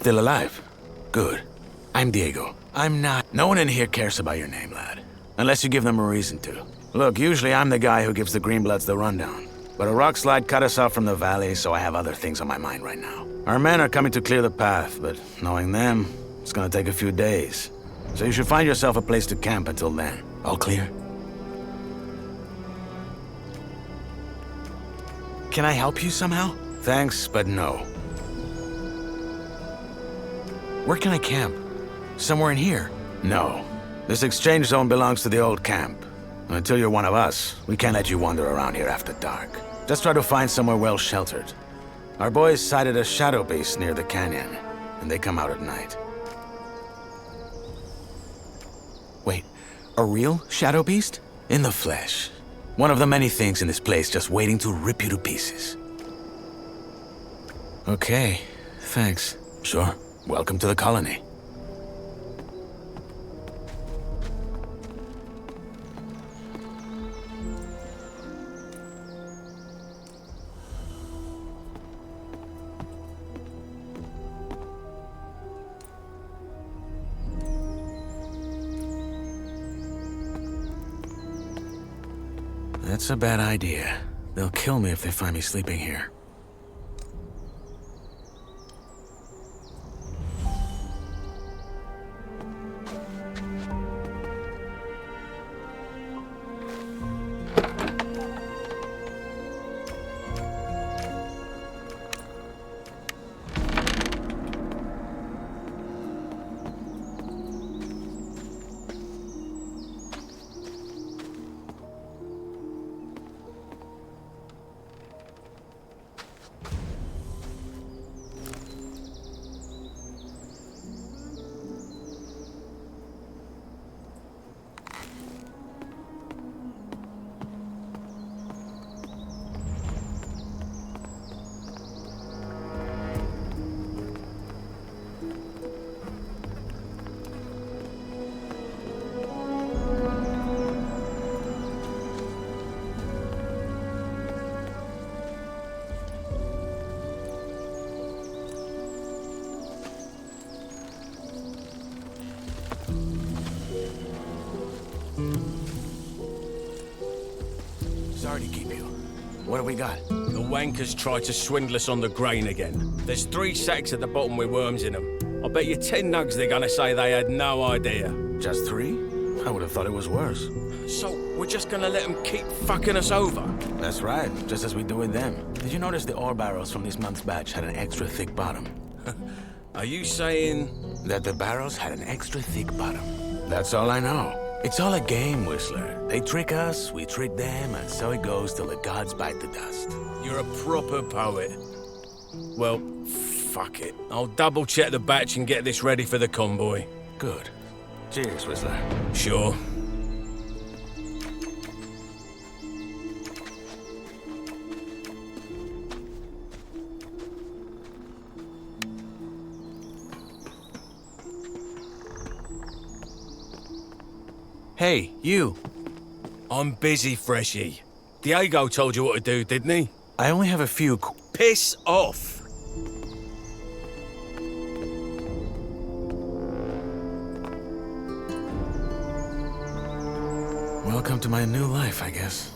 still alive? Good. I'm Diego. I'm not... No one in here cares about your name, lad. Unless you give them a reason to. Look, usually I'm the guy who gives the Greenbloods the rundown. But a rock slide cut us off from the valley, so I have other things on my mind right now. Our men are coming to clear the path, but knowing them, it's gonna take a few days. So you should find yourself a place to camp until then. All clear? Can I help you somehow? Thanks, but no. Where can I camp? Somewhere in here? No. This exchange zone belongs to the old camp. Until you're one of us, we can't let you wander around here after dark. Just try to find somewhere well sheltered. Our boys sighted a shadow beast near the canyon, and they come out at night. Wait, a real shadow beast? In the flesh. One of the many things in this place just waiting to rip you to pieces. Okay, thanks. Sure. Welcome to the colony. That's a bad idea. They'll kill me if they find me sleeping here. Sorry to keep you. What do we got? The wankers tried to swindle us on the grain again. There's 3 sacks at the bottom with worms in them. I bet you 10 nugs they're gonna say they had no idea. Just 3? I would have thought it was worse. So, we're just gonna let them keep fucking us over? That's right, just as we do with them. Did you notice the ore barrels from this month's batch had an extra thick bottom? Are you saying... That the barrels had an extra thick bottom. That's all I know. It's all a game, Whistler. They trick us, we trick them, and so it goes till the gods bite the dust. You're a proper poet. Well, fuck it. I'll double-check the batch and get this ready for the convoy. Good. Cheers, Whistler. Sure. Hey, you. I'm busy, Freshie. Diego told you what to do, didn't he? I only have a few Piss off! Welcome to my new life, I guess.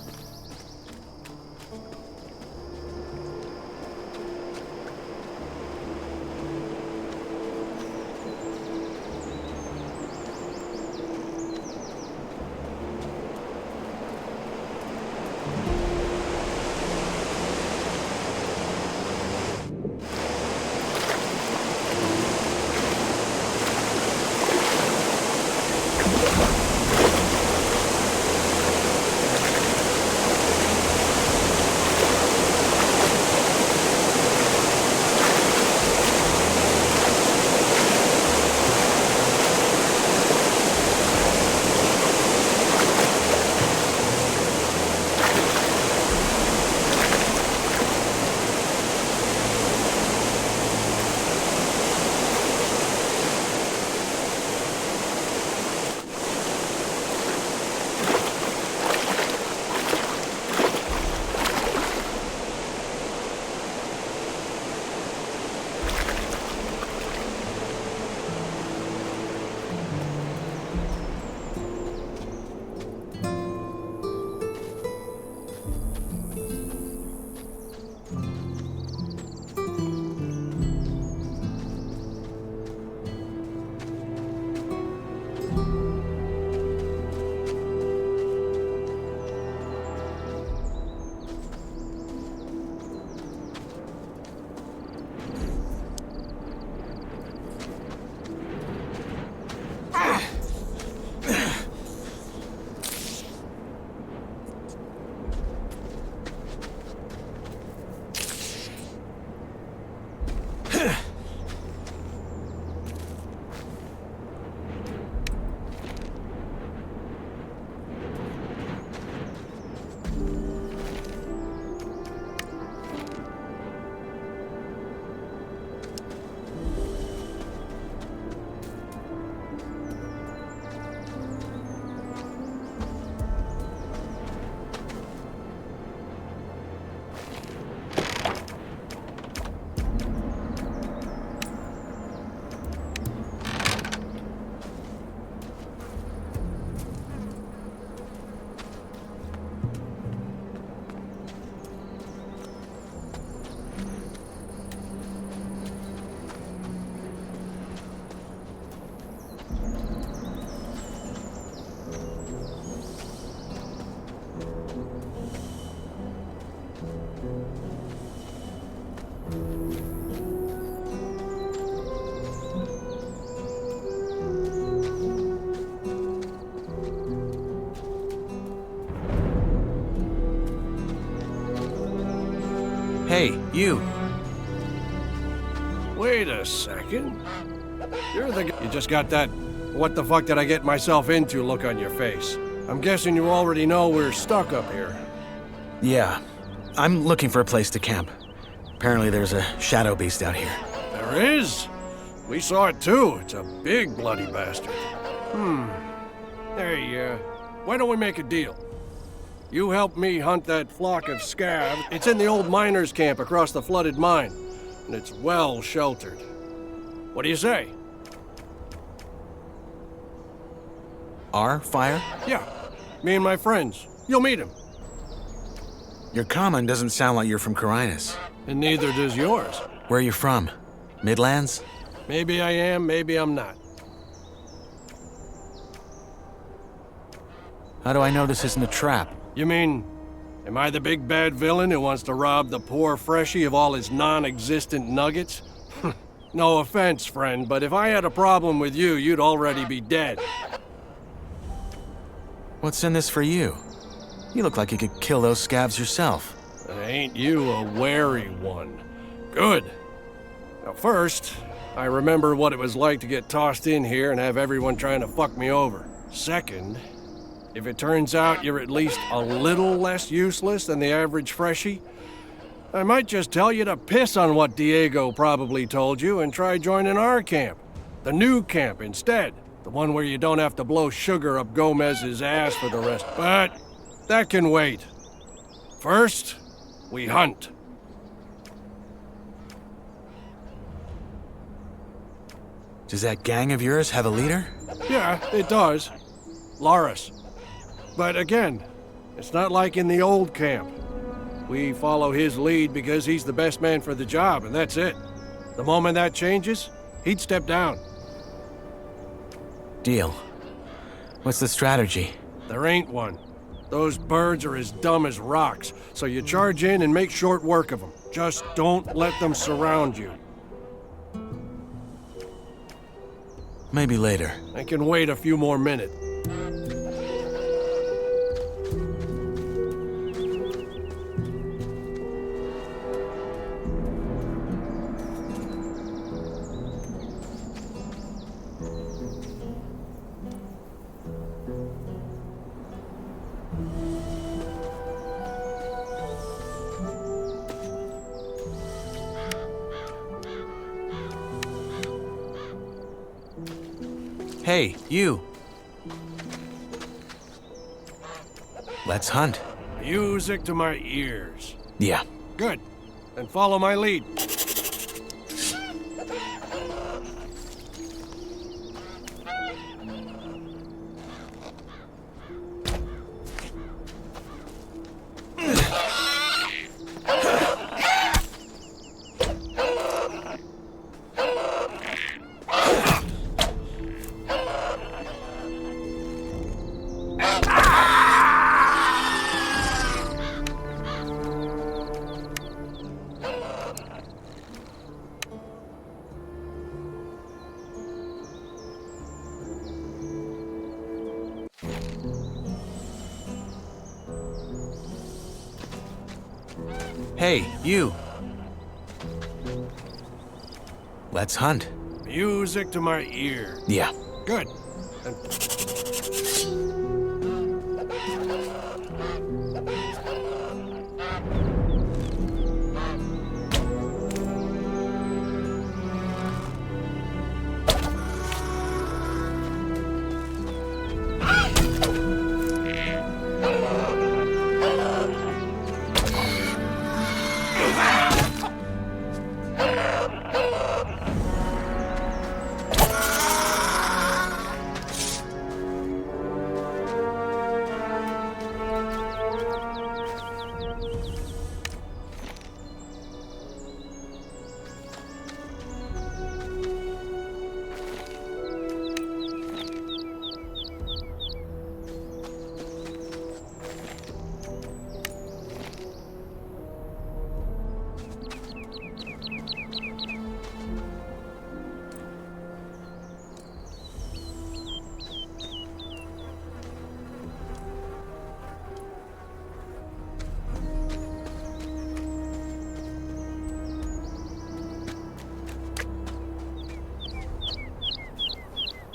Hey, you. Wait a second. You're the guy. You just got that "what the fuck did I get myself into" look on your face. I'm guessing you already know we're stuck up here. Yeah. I'm looking for a place to camp. Apparently there's a shadow beast out here. There is? We saw it too. It's a big bloody bastard. Hey, why don't we make a deal? You help me hunt that flock of scab. It's in the old miners' camp across the flooded mine, and it's well sheltered. What do you say? Our fire? Yeah, me and my friends. You'll meet them. Your common doesn't sound like you're from Carinus. And neither does yours. Where are you from? Midlands? Maybe I am, maybe I'm not. How do I know this isn't a trap? You mean, am I the big bad villain who wants to rob the poor freshie of all his non-existent nuggets? No offense, friend, but if I had a problem with you, you'd already be dead. What's in this for you? You look like you could kill those scabs yourself. Ain't you a wary one? Good. Now first, I remember what it was like to get tossed in here and have everyone trying to fuck me over. Second, if it turns out you're at least a little less useless than the average freshie, I might just tell you to piss on what Diego probably told you and try joining our camp. The new camp instead. The one where you don't have to blow sugar up Gomez's ass for the rest. But that can wait. First, we hunt. Does that gang of yours have a leader? Yeah, it does. Laris. But again, it's not like in the old camp. We follow his lead because he's the best man for the job, and that's it. The moment that changes, he'd step down. Deal. What's the strategy? There ain't one. Those birds are as dumb as rocks, so you charge in and make short work of them. Just don't let them surround you. Maybe later. I can wait a few more minutes. Hey, you. Let's hunt. Music to my ears. Yeah. Good. Then follow my lead. Hey, you. Let's hunt. Music to my ear. Yeah. Good. Then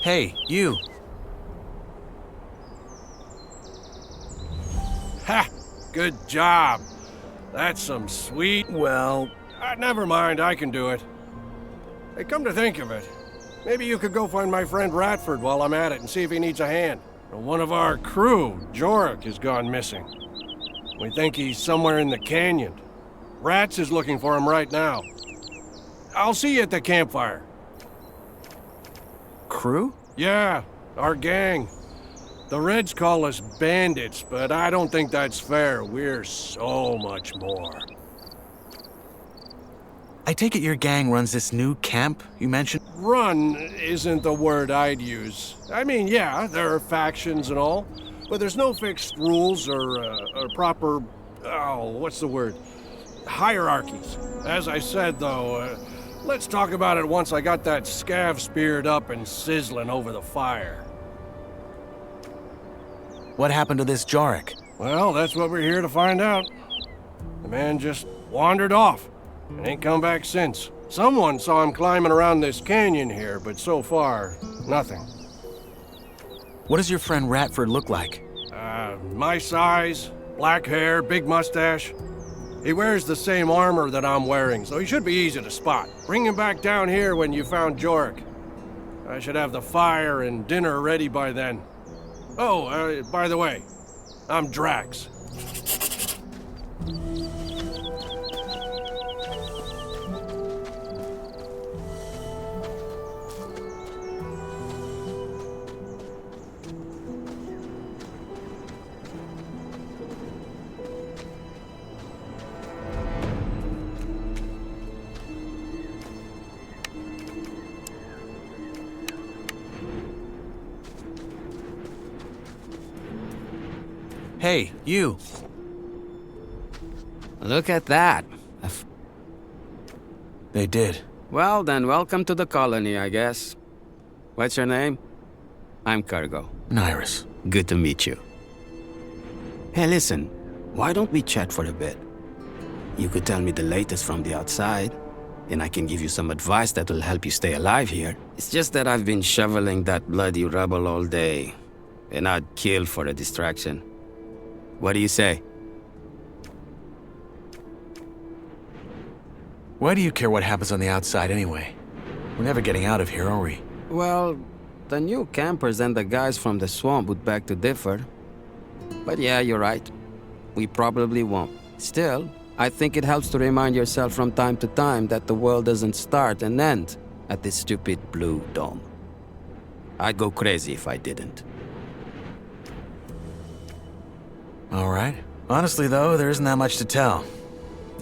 Hey, you. Ha! Good job. That's some sweet... Well, never mind, I can do it. Hey, come to think of it, maybe you could go find my friend Ratford while I'm at it and see if he needs a hand. One of our crew, Jorik, has gone missing. We think he's somewhere in the canyon. Rats is looking for him right now. I'll see you at the campfire. crew? Yeah, our gang. The Reds call us bandits, but I don't think that's fair. We're so much more. I take it your gang runs this new camp you mentioned? Run isn't the word I'd use. I mean, yeah, there are factions and all, but there's no fixed rules or proper, what's the word? Hierarchies. As I said, though, let's talk about it once I got that scav speared up and sizzling over the fire. What happened to this Jorik? Well, that's what we're here to find out. The man just wandered off and ain't come back since. Someone saw him climbing around this canyon here, but so far, nothing. What does your friend Ratford look like? My size, black hair, big mustache. He wears the same armor that I'm wearing, so he should be easy to spot. Bring him back down here when you found Jorik. I should have the fire and dinner ready by then. Oh, by the way, I'm Drax. Hey, you. Look at that. They did. Well, then welcome to the colony, I guess. What's your name? I'm Cargo. Nyrus. Good to meet you. Hey, listen. Why don't we chat for a bit? You could tell me the latest from the outside, and I can give you some advice that will help you stay alive here. It's just that I've been shoveling that bloody rubble all day, and I'd kill for a distraction. What do you say? Why do you care what happens on the outside anyway? We're never getting out of here, are we? Well, the new campers and the guys from the swamp would beg to differ. But yeah, you're right. We probably won't. Still, I think it helps to remind yourself from time to time that the world doesn't start and end at this stupid blue dome. I'd go crazy if I didn't. All right. Honestly, though, there isn't that much to tell.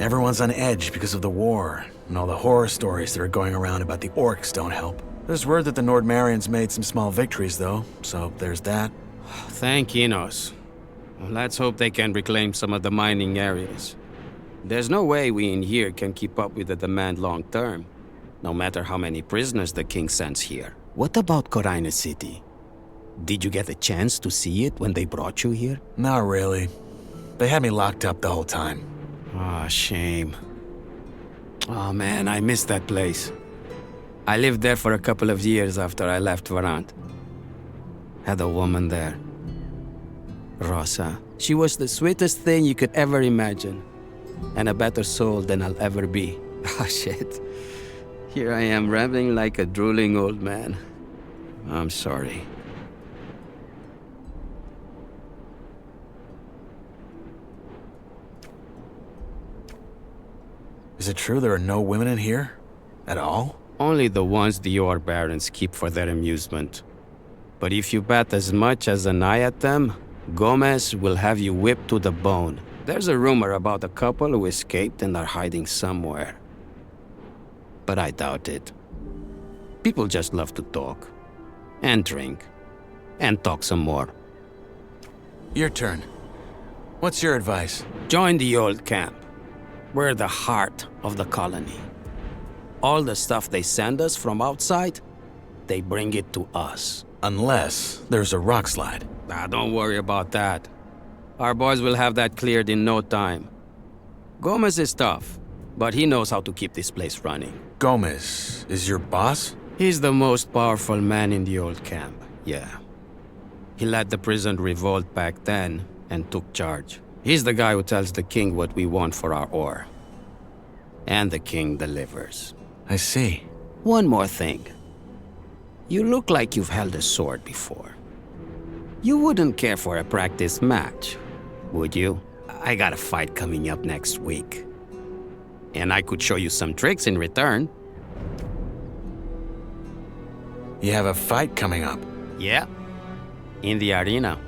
Everyone's on edge because of the war, and all the horror stories that are going around about the orcs don't help. There's word that the Nordmarians made some small victories, though, so there's that. Thank Enos. Let's hope they can reclaim some of the mining areas. There's no way we in here can keep up with the demand long term, no matter how many prisoners the king sends here. What about Corina City? Did you get a chance to see it when they brought you here? Not really. They had me locked up the whole time. Ah, shame. Oh man, I miss that place. I lived there for a couple of years after I left Varant. Had a woman there. Rosa. She was the sweetest thing you could ever imagine. And a better soul than I'll ever be. Ah, shit. Here I am rambling like a drooling old man. I'm sorry. Is it true there are no women in here? At all? Only the ones the Yor Barons keep for their amusement. But if you bat as much as an eye at them, Gomez will have you whipped to the bone. There's a rumor about a couple who escaped and are hiding somewhere. But I doubt it. People just love to talk. And drink. And talk some more. Your turn. What's your advice? Join the old camp. We're the heart of the colony. All the stuff they send us from outside, they bring it to us. Unless there's a rock slide. Don't worry about that. Our boys will have that cleared in no time. Gomez is tough, but he knows how to keep this place running. Gomez is your boss? He's the most powerful man in the old camp, yeah. He led the prison revolt back then and took charge. He's the guy who tells the king what we want for our ore. And the king delivers. I see. One more thing. You look like you've held a sword before. You wouldn't care for a practice match, would you? I got a fight coming up next week. And I could show you some tricks in return. You have a fight coming up. Yeah. In the arena.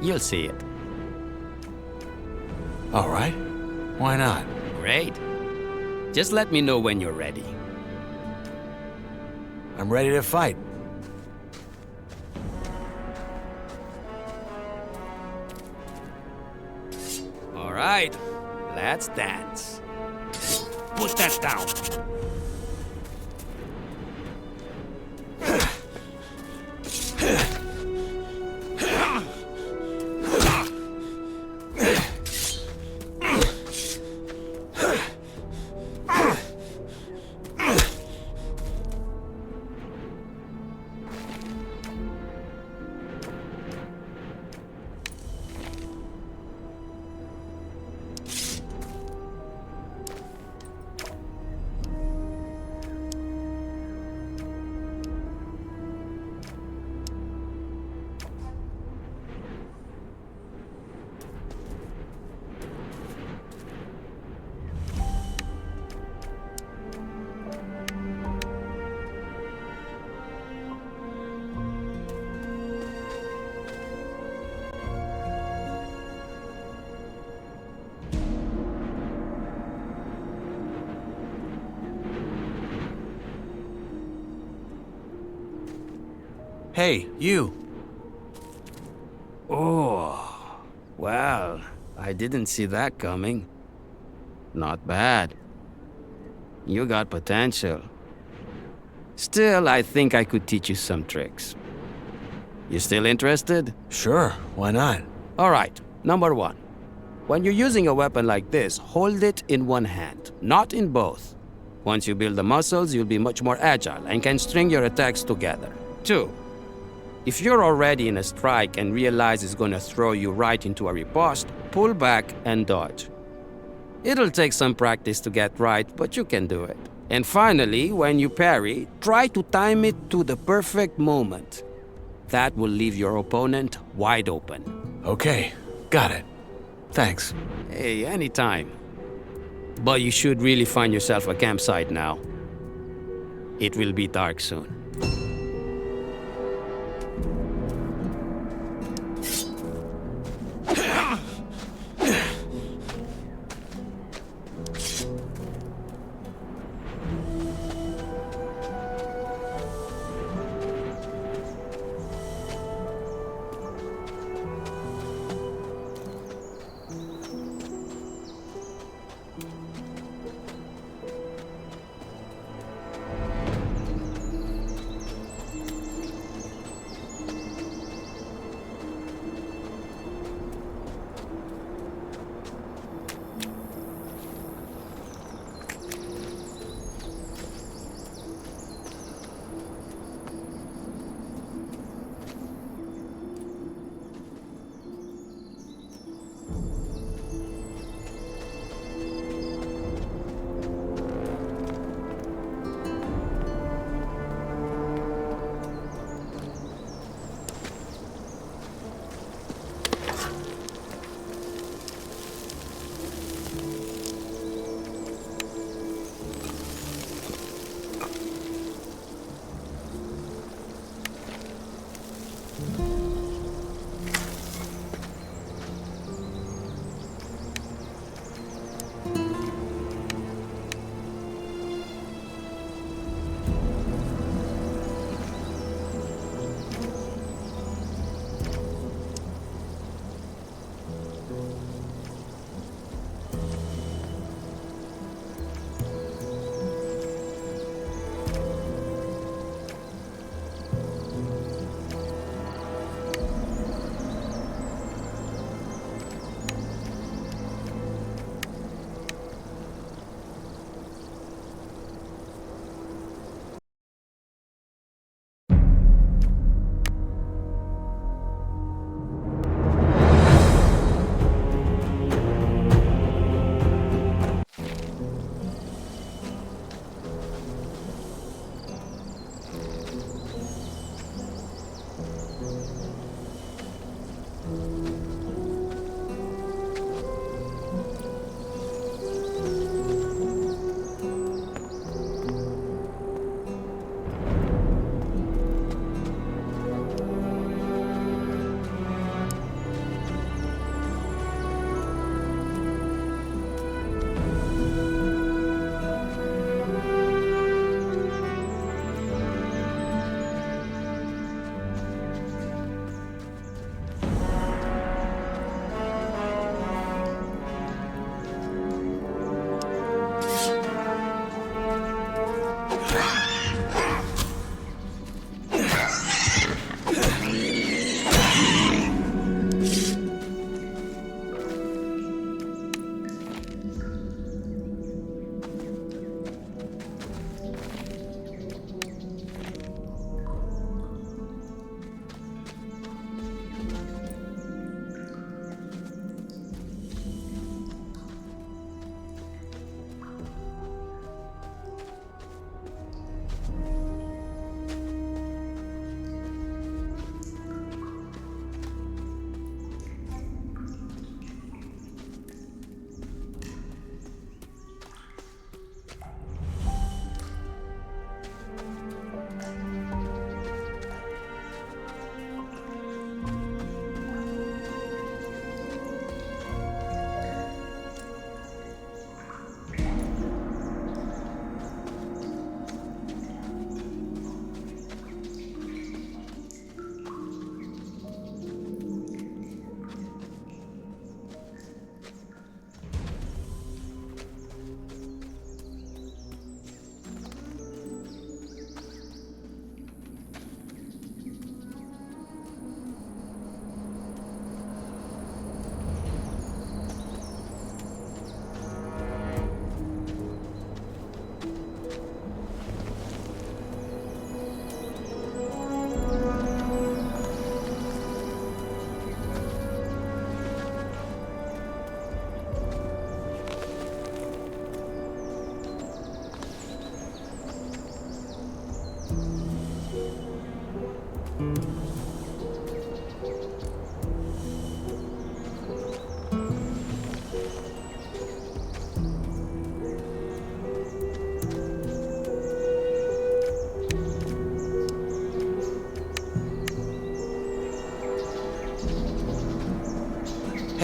You'll see it. All right. Why not? Great. Just let me know when you're ready. I'm ready to fight. All right. Let's dance. Put that down. Hey, you. Oh, well, I didn't see that coming. Not bad. You got potential. Still, I think I could teach you some tricks. You still interested? Sure, why not? All right, number one. When you're using a weapon like this, hold it in one hand, not in both. Once you build the muscles, you'll be much more agile and can string your attacks together. Two, if you're already in a strike and realize it's gonna throw you right into a riposte, pull back and dodge. It'll take some practice to get right, but you can do it. And finally, when you parry, try to time it to the perfect moment. That will leave your opponent wide open. Okay, got it. Thanks. Hey, anytime. But you should really find yourself a campsite now. It will be dark soon.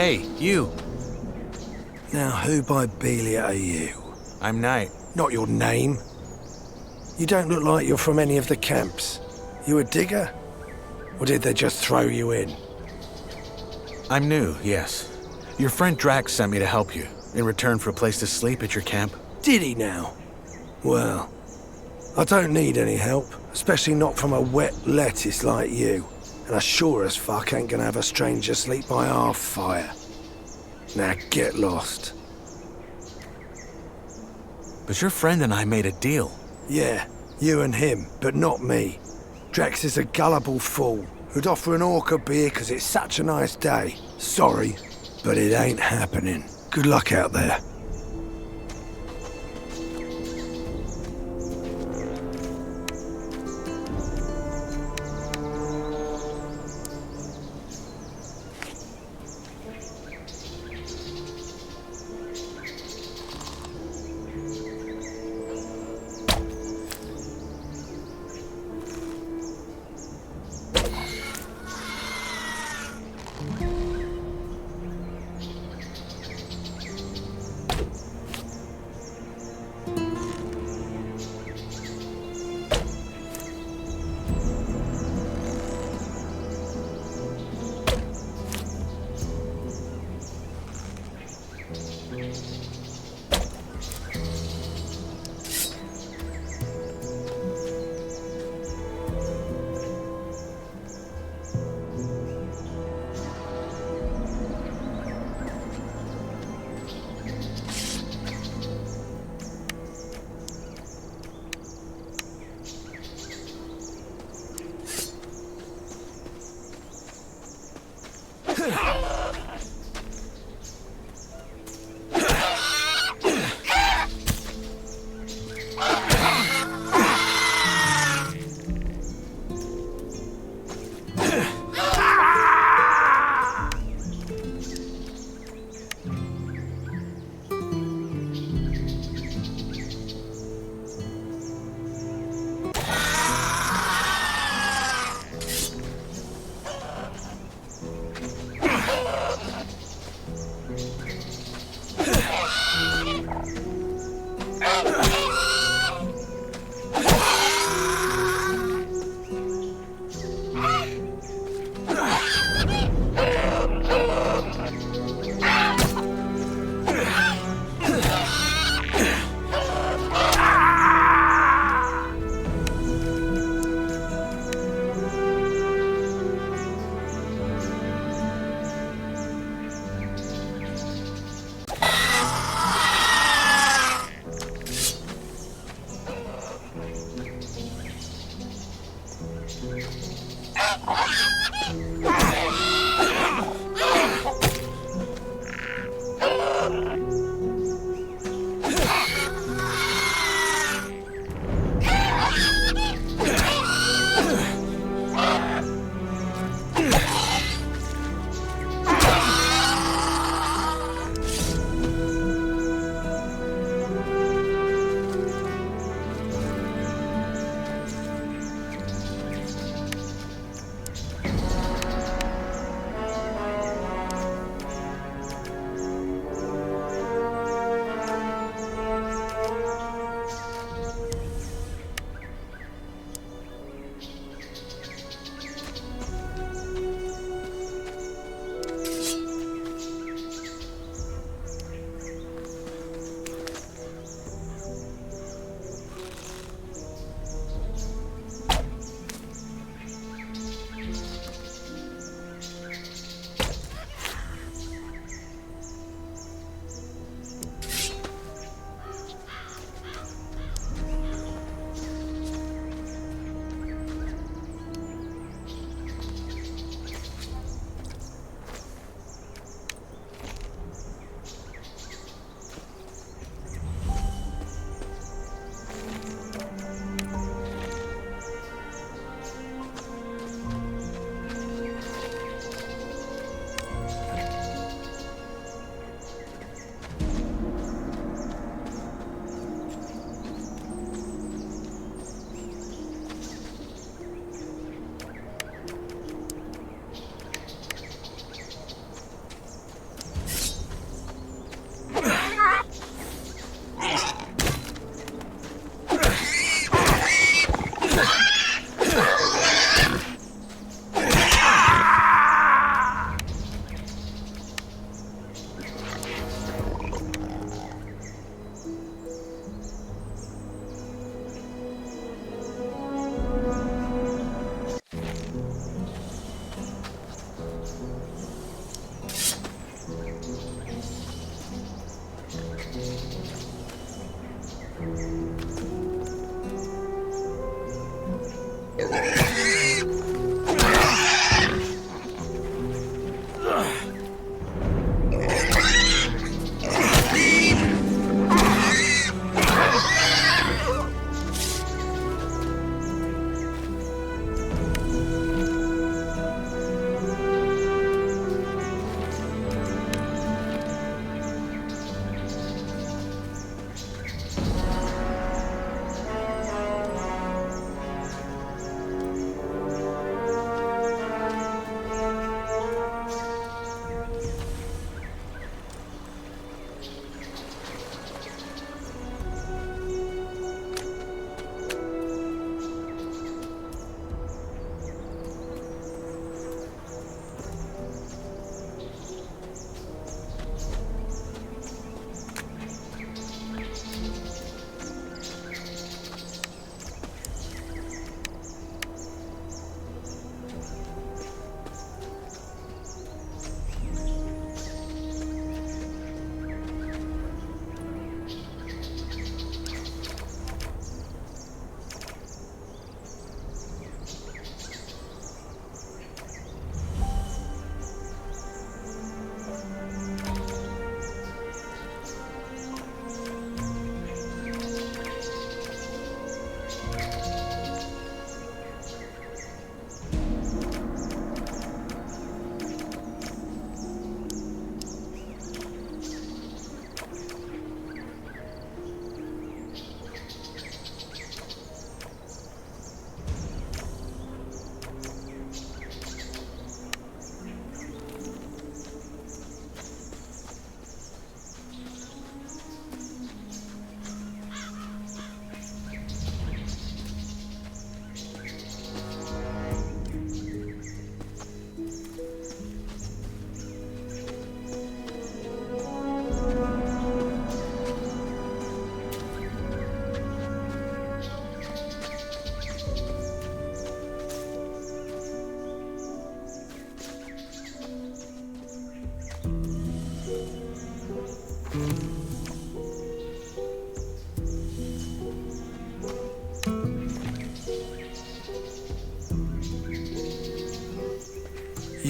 Hey, you. Now, who by Belia are you? I'm Knight. Not your name. You don't look like you're from any of the camps. You a digger? Or did they just throw you in? I'm new, yes. Your friend Drax sent me to help you, in return for a place to sleep at your camp. Did he now? Well, I don't need any help, especially not from a wet lettuce like you. And I sure as fuck ain't gonna have a stranger sleep by our fire. Now get lost. But your friend and I made a deal. Yeah, you and him, but not me. Drax is a gullible fool who'd offer an orc a beer because it's such a nice day. Sorry, but it ain't happening. Good luck out there.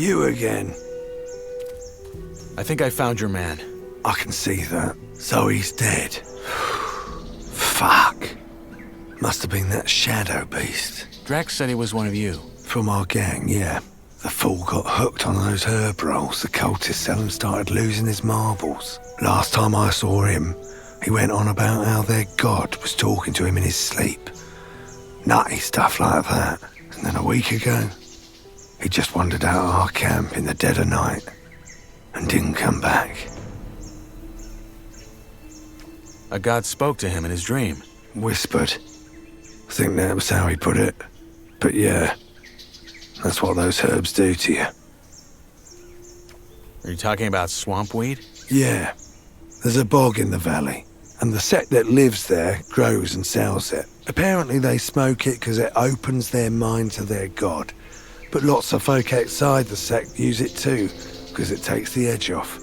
You again. I think I found your man. I can see that. So he's dead. Fuck. Must have been that shadow beast. Drax said he was one of you. From our gang, yeah. The fool got hooked on those herb rolls the cultists sell and started losing his marbles. Last time I saw him, he went on about how their god was talking to him in his sleep. Nutty stuff like that. And then a week ago, he just wandered out of our camp in the dead of night and didn't come back. A god spoke to him in his dream. Whispered. I think that was how he put it. But yeah, that's what those herbs do to you. Are you talking about swamp weed? Yeah. There's a bog in the valley, and the sect that lives there grows and sells it. Apparently they smoke it because it opens their mind to their god. But lots of folk outside the sect use it too, because it takes the edge off.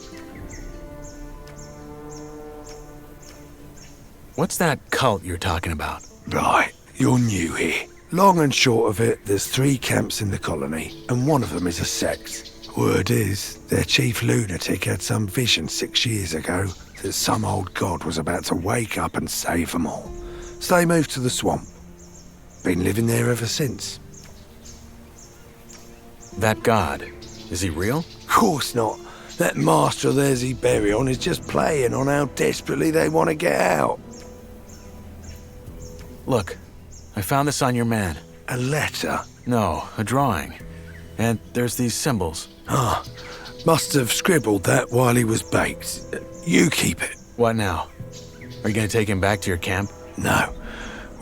What's that cult you're talking about? Right, you're new here. Long and short of it, there's 3 camps in the colony, and one of them is a sect. Word is, their chief lunatic had some vision 6 years ago that some old god was about to wake up and save them all. So they moved to the swamp. Been living there ever since. That god, is he real? Course not. That master of theirs he bury on is just playing on how desperately they want to get out. Look, I found this on your man. A letter? No, a drawing. And there's these symbols. Ah, must have scribbled that while he was baked. You keep it. What now? Are you gonna take him back to your camp? No.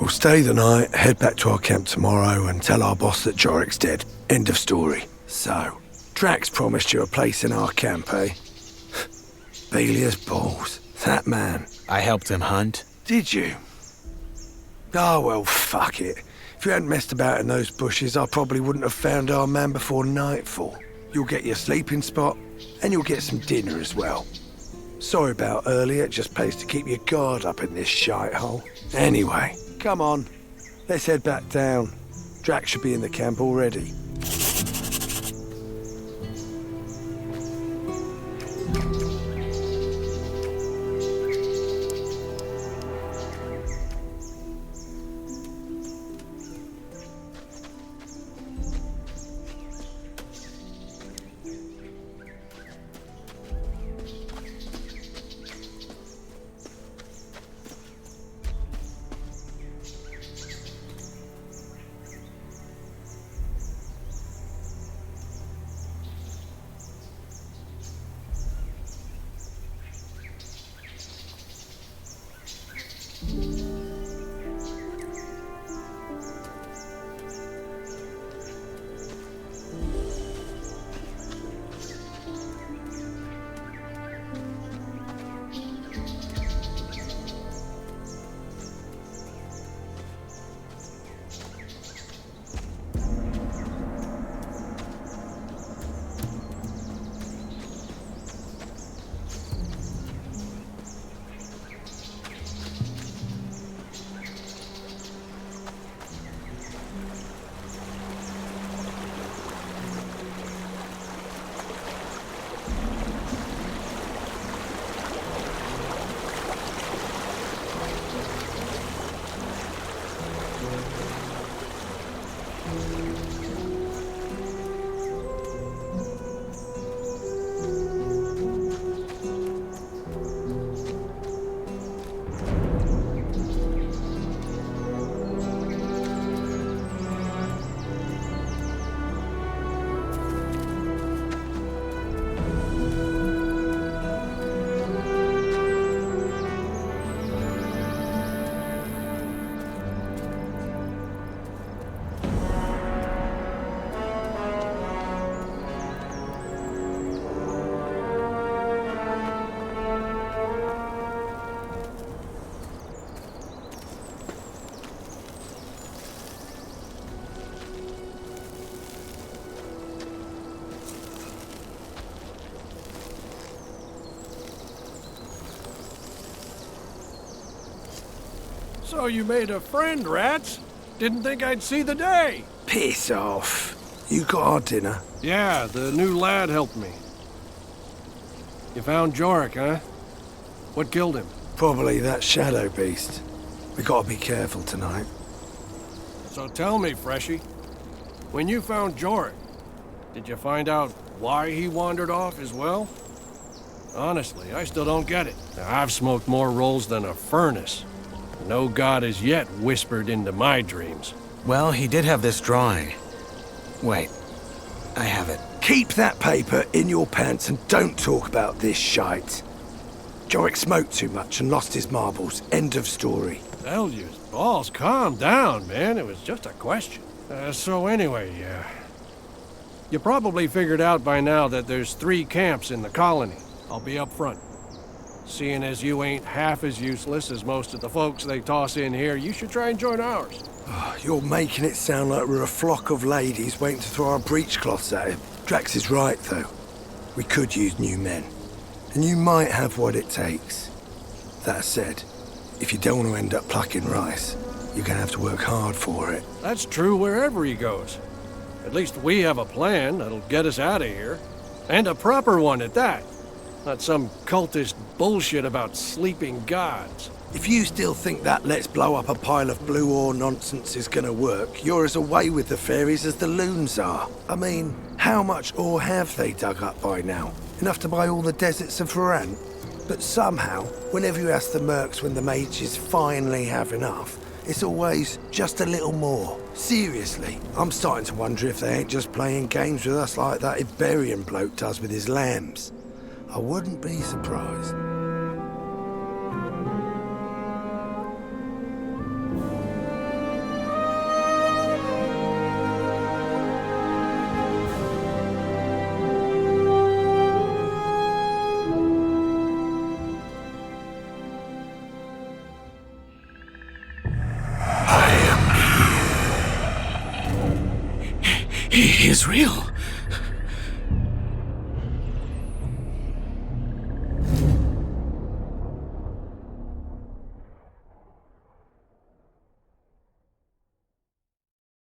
We'll stay the night, head back to our camp tomorrow and tell our boss that Jorik's dead. End of story. So, Drax promised you a place in our camp, eh? Belia's balls. That man. I helped him hunt. Did you? Oh, well, fuck it. If you hadn't messed about in those bushes, I probably wouldn't have found our man before nightfall. You'll get your sleeping spot, and you'll get some dinner as well. Sorry about earlier, it just pays to keep your guard up in this shithole. Anyway, come on. Let's head back down. Drax should be in the camp already. So you made a friend, Rats? Didn't think I'd see the day. Piss off. You got our dinner? Yeah, the new lad helped me. You found Jorik, huh? What killed him? Probably that shadow beast. We gotta be careful tonight. So tell me, Freshie, when you found Jorik, did you find out why he wandered off as well? Honestly, I still don't get it. I've smoked more rolls than a furnace. No god has yet whispered into my dreams. Well, he did have this drawing. Wait, I have it. Keep that paper in your pants and don't talk about this shite. Jorik smoked too much and lost his marbles. End of story. Elliot, balls, calm down, man. It was just a question. So anyway, you probably figured out by now that there's 3 camps in the colony. I'll be up front. Seeing as you ain't half as useless as most of the folks they toss in here, you should try and join ours. You're making it sound like we're a flock of ladies waiting to throw our breechcloths at him. Drax is right, though. We could use new men. And you might have what it takes. That said, if you don't want to end up plucking rice, you're gonna have to work hard for it. That's true wherever he goes. At least we have a plan that'll get us out of here. And a proper one at that. Not some cultist bullshit about sleeping gods. If you still think that let's blow up a pile of blue ore nonsense is gonna work, you're as away with the fairies as the loons are. I mean, how much ore have they dug up by now? Enough to buy all the deserts of Varant? But somehow, whenever you ask the mercs when the mages finally have enough, it's always just a little more. Seriously, I'm starting to wonder if they ain't just playing games with us like that Iberian bloke does with his lambs. I wouldn't be surprised. He is real.